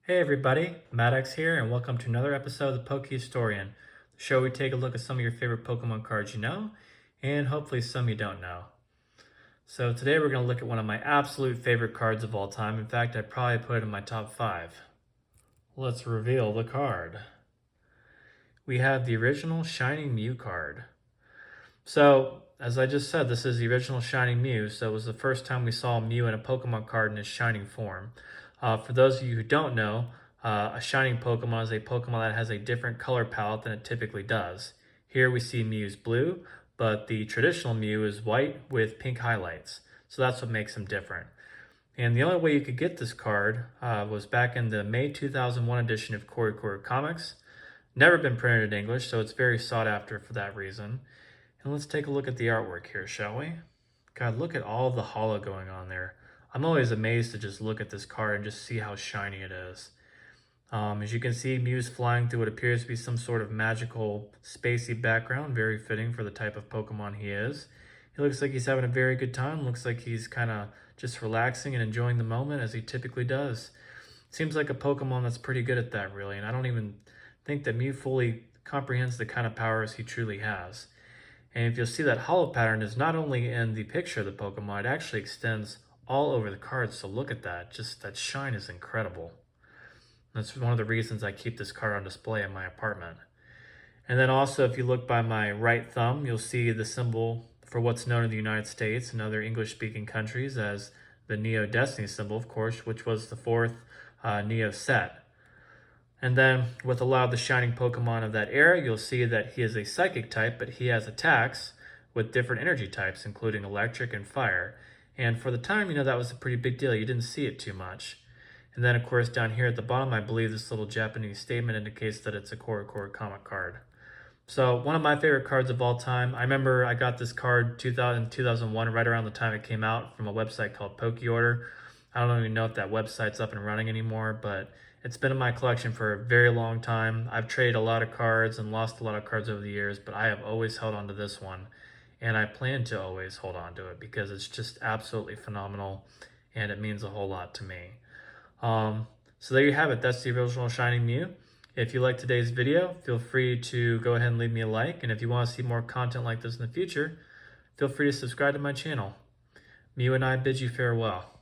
Hey everybody, Maddox here, and welcome to another episode of the Poke Historian, the show where we take a look at some of your favorite Pokemon cards you know, and hopefully some you don't know. So today we're going to look at one of my absolute favorite cards of all time. In fact, I'd probably put it in my top 5. Let's reveal the card. We have the original Shining Mew card. So, as I just said, this is the original Shining Mew, so it was the first time we saw Mew in a Pokemon card in its shining form. For those of you who don't know, a shining Pokemon is a Pokemon that has a different color palette than it typically does. Here we see Mew's blue, but the traditional Mew is white with pink highlights, so that's what makes him different. And the only way you could get this card was back in the May 2001 edition of Coro Comics. Never been printed in English, so it's very sought after for that reason. And let's take a look at the artwork here, shall we? God, look at all the holo going on there. I'm always amazed to just look at this card and just see how shiny it is. As you can see, Mew's flying through what appears to be some sort of magical, spacey background, very fitting for the type of Pokemon he is. He looks like he's having a very good time. Looks like he's kind of just relaxing and enjoying the moment as he typically does. Seems like a Pokemon that's pretty good at that, really, and I don't even think that Mew fully comprehends the kind of powers he truly has. And if you'll see, that holo pattern is not only in the picture of the Pokemon, it actually extends all over the card. So look at that. Just that shine is incredible. That's one of the reasons I keep this card on display in my apartment. And then also, if you look by my right thumb, you'll see the symbol for what's known in the United States and other English-speaking countries as the Neo Destiny symbol, of course, which was the fourth Neo set. And then with a lot of the shining Pokemon of that era, you'll see that he is a psychic type, but he has attacks with different energy types, including electric and fire. And for the time, that was a pretty big deal. You didn't see it too much. And then, of course, down here at the bottom, I believe this little Japanese statement indicates that it's a Coro comic card. So one of my favorite cards of all time. I remember I got this card 2001, right around the time it came out, from a website called Pokeorder. I don't even know if that website's up and running anymore, but it's been in my collection for a very long time. I've traded a lot of cards and lost a lot of cards over the years, but I have always held on to this one, and I plan to always hold on to it because it's just absolutely phenomenal, and it means a whole lot to me. So there you have it. That's the original Shining Mew. If you like today's video, feel free to go ahead and leave me a like, and if you want to see more content like this in the future, feel free to subscribe to my channel. Mew and I bid you farewell.